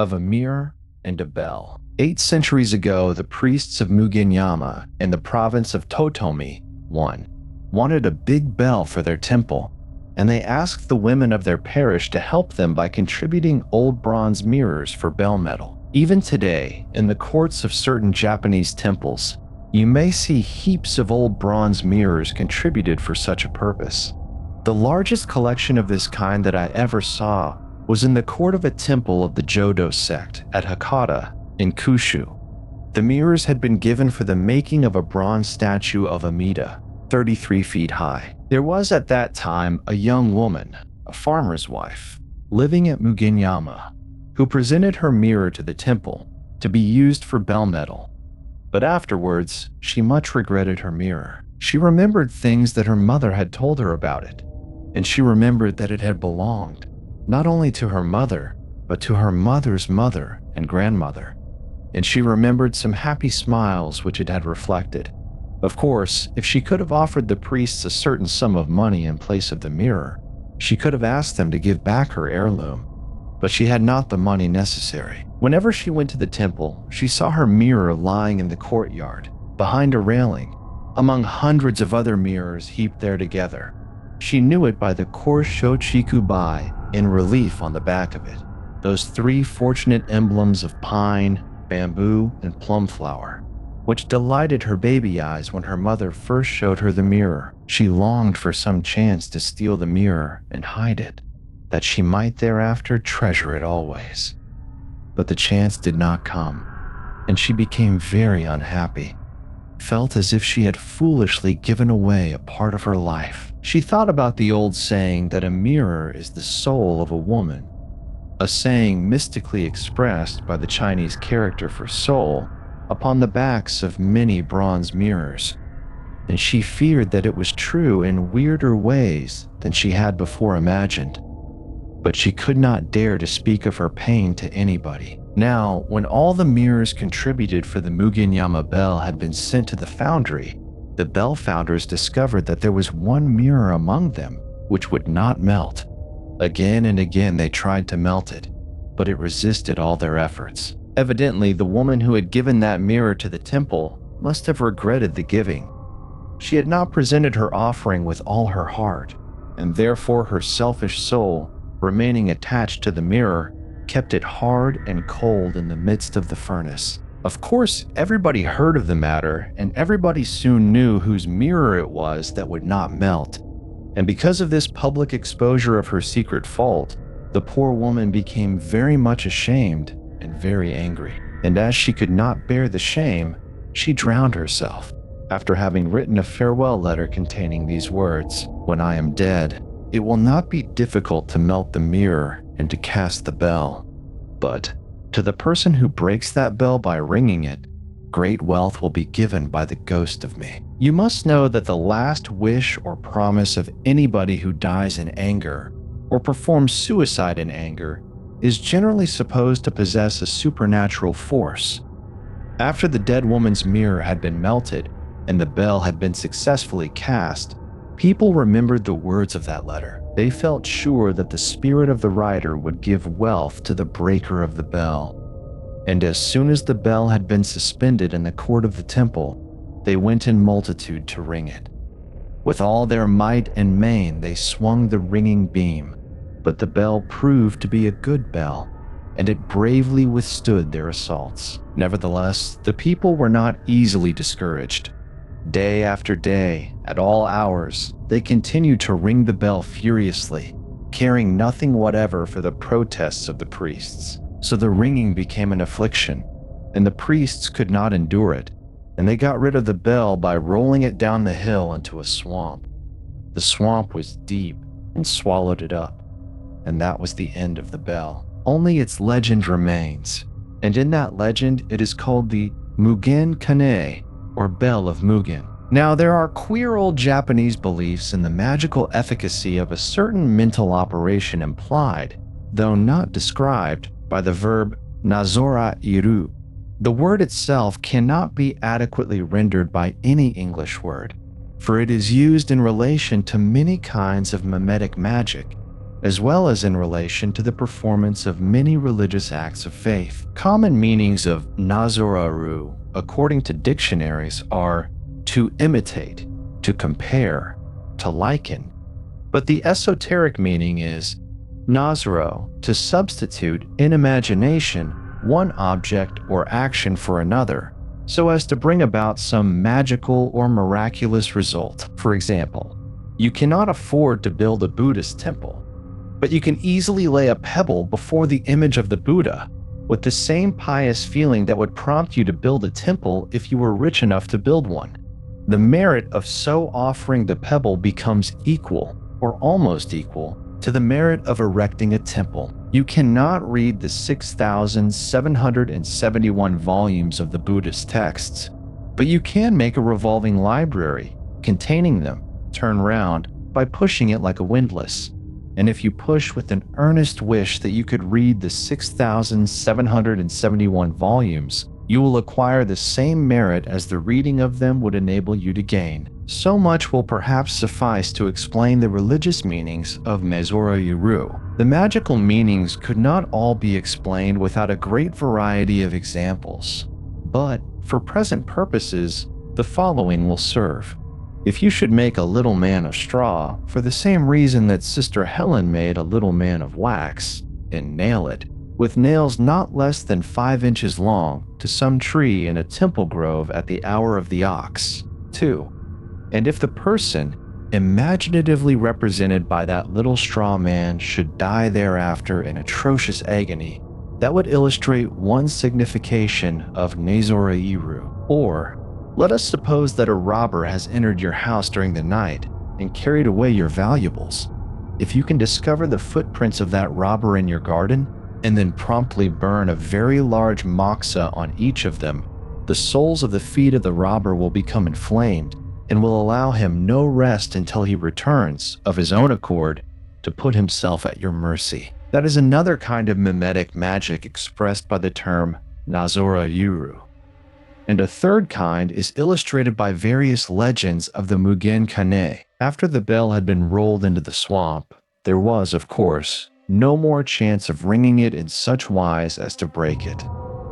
of a mirror and a bell. 8 centuries ago, the priests of Mugenyama in the province of Totomi wanted a big bell for their temple, and they asked the women of their parish to help them by contributing old bronze mirrors for bell metal. Even today, in the courts of certain Japanese temples, you may see heaps of old bronze mirrors contributed for such a purpose. The largest collection of this kind that I ever saw was in the court of a temple of the Jodo sect at Hakata in Kyushu. The mirrors had been given for the making of a bronze statue of Amida, 33 feet high. There was at that time a young woman, a farmer's wife, living at Mugenyama, who presented her mirror to the temple to be used for bell metal. But afterwards, she much regretted her mirror. She remembered things that her mother had told her about it, and she remembered that it had belonged not only to her mother, but to her mother's mother and grandmother. And she remembered some happy smiles which it had reflected. Of course, if she could have offered the priests a certain sum of money in place of the mirror, she could have asked them to give back her heirloom, but she had not the money necessary. Whenever she went to the temple, she saw her mirror lying in the courtyard, behind a railing, among hundreds of other mirrors heaped there together. She knew it by the Korshochikubai in relief on the back of it, those 3 fortunate emblems of pine, bamboo, and plum flower, which delighted her baby eyes when her mother first showed her the mirror. She longed for some chance to steal the mirror and hide it, that she might thereafter treasure it always. But the chance did not come, and she became very unhappy, felt as if she had foolishly given away a part of her life. She thought about the old saying that a mirror is the soul of a woman, a saying mystically expressed by the Chinese character for soul upon the backs of many bronze mirrors, and she feared that it was true in weirder ways than she had before imagined. But she could not dare to speak of her pain to anybody. Now, when all the mirrors contributed for the Mugenyama bell had been sent to the foundry, the bell founders discovered that there was one mirror among them which would not melt. Again and again they tried to melt it, but it resisted all their efforts. Evidently, the woman who had given that mirror to the temple must have regretted the giving. She had not presented her offering with all her heart, and therefore her selfish soul, remaining attached to the mirror, kept it hard and cold in the midst of the furnace. Of course, everybody heard of the matter, and everybody soon knew whose mirror it was that would not melt. And because of this public exposure of her secret fault, the poor woman became very much ashamed and very angry. And as she could not bear the shame, she drowned herself, after having written a farewell letter containing these words: "When I am dead, it will not be difficult to melt the mirror and to cast the bell. But to the person who breaks that bell by ringing it, great wealth will be given by the ghost of me." You must know that the last wish or promise of anybody who dies in anger or performs suicide in anger is generally supposed to possess a supernatural force. After the dead woman's mirror had been melted and the bell had been successfully cast, people remembered the words of that letter. They felt sure that the spirit of the writer would give wealth to the breaker of the bell. And as soon as the bell had been suspended in the court of the temple, they went in multitude to ring it. With all their might and main they swung the ringing beam, but the bell proved to be a good bell, and it bravely withstood their assaults. Nevertheless, the people were not easily discouraged. Day after day, at all hours, they continued to ring the bell furiously, caring nothing whatever for the protests of the priests. So the ringing became an affliction, and the priests could not endure it, and they got rid of the bell by rolling it down the hill into a swamp. The swamp was deep and swallowed it up, and that was the end of the bell. Only its legend remains, and in that legend it is called the Mugen Kane, or Bell of Mugen. Now, there are queer old Japanese beliefs in the magical efficacy of a certain mental operation implied, though not described, by the verb Nazoraeru. The word itself cannot be adequately rendered by any English word, for it is used in relation to many kinds of mimetic magic, as well as in relation to the performance of many religious acts of faith. Common meanings of Nazoraeru, according to dictionaries, are to imitate, to compare, to liken. But the esoteric meaning is Nazaro, to substitute in imagination one object or action for another, so as to bring about some magical or miraculous result. For example, you cannot afford to build a Buddhist temple, but you can easily lay a pebble before the image of the Buddha with the same pious feeling that would prompt you to build a temple if you were rich enough to build one. The merit of so offering the pebble becomes equal, or almost equal, to the merit of erecting a temple. You cannot read the 6,771 volumes of the Buddhist texts, but you can make a revolving library containing them turn round by pushing it like a windlass. And if you push with an earnest wish that you could read the 6,771 volumes, you will acquire the same merit as the reading of them would enable you to gain. So much will perhaps suffice to explain the religious meanings of Nazoraeru. The magical meanings could not all be explained without a great variety of examples, but for present purposes, the following will serve. If you should make a little man of straw for the same reason that Sister Helen made a little man of wax, and nail it, with nails not less than 5 inches long, to some tree in a temple grove at the hour of the ox. 2. And if the person, imaginatively represented by that little straw man, should die thereafter in atrocious agony, that would illustrate one signification of Nazoraeru. Or, let us suppose that a robber has entered your house during the night and carried away your valuables. If you can discover the footprints of that robber in your garden, and then promptly burn a very large moxa on each of them, the soles of the feet of the robber will become inflamed and will allow him no rest until he returns, of his own accord, to put himself at your mercy. That is another kind of mimetic magic expressed by the term Nazoraeru. And a third kind is illustrated by various legends of the Mugen Kane. After the bell had been rolled into the swamp, there was, of course, no more chance of ringing it in such wise as to break it.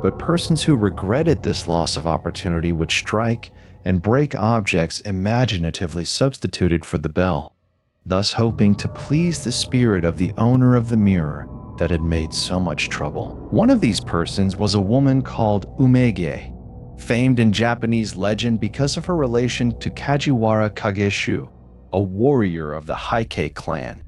But persons who regretted this loss of opportunity would strike and break objects imaginatively substituted for the bell, thus hoping to please the spirit of the owner of the mirror that had made so much trouble. One of these persons was a woman called Umege, famed in Japanese legend because of her relation to Kajiwara Kageshu, a warrior of the Heike clan.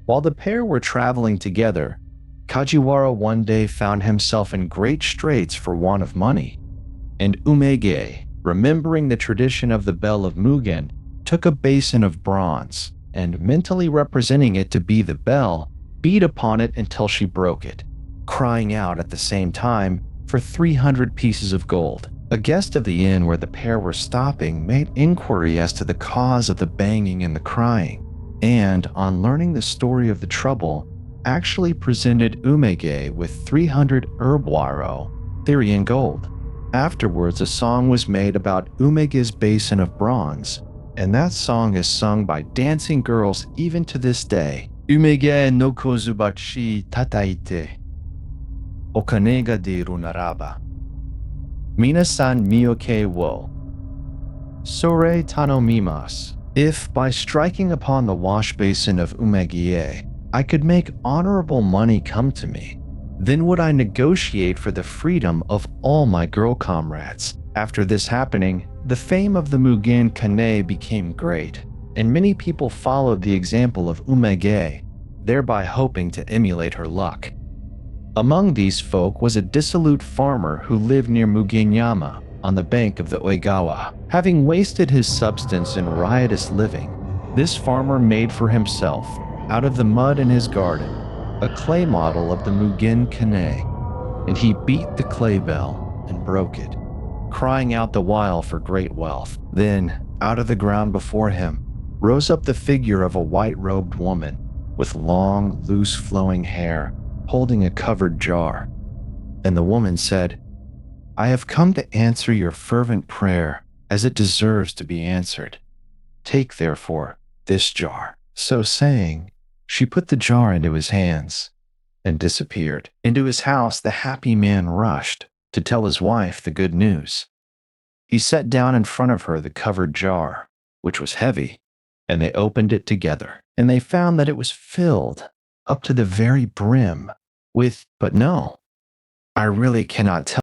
While the pair were traveling together, Kajiwara one day found himself in great straits for want of money, and Umege, remembering the tradition of the Bell of Mugen, took a basin of bronze and, mentally representing it to be the bell, beat upon it until she broke it, crying out at the same time for 300 pieces of gold. A guest of the inn where the pair were stopping made inquiry as to the cause of the banging and the crying, and, on learning the story of the trouble, actually presented Umege with 300 herbwaro, Therian gold. Afterwards, a song was made about Umege's basin of bronze, and that song is sung by dancing girls even to this day. Umege no kozubachi tataite, okane ga deru naraba. Minasan miyoke wo sore tanomimas. If, by striking upon the wash basin of Umege, I could make honorable money come to me, then would I negotiate for the freedom of all my girl comrades. After this happening, the fame of the Mugen Kane became great, and many people followed the example of Umege, thereby hoping to emulate her luck. Among these folk was a dissolute farmer who lived near Mugenyama on the bank of the Oigawa. Having wasted his substance in riotous living, this farmer made for himself, out of the mud in his garden, a clay model of the Mugen Kane, and he beat the clay bell and broke it, crying out the while for great wealth. Then, out of the ground before him, rose up the figure of a white-robed woman with long, loose-flowing hair, holding a covered jar. And the woman said, "I have come to answer your fervent prayer as it deserves to be answered. Take, therefore, this jar." So saying, She put the jar into his hands and disappeared. Into his house, the happy man rushed to tell his wife the good news. He set down in front of her the covered jar, which was heavy, and they opened it together, and they found that it was filled up to the very brim with, but no, I really cannot tell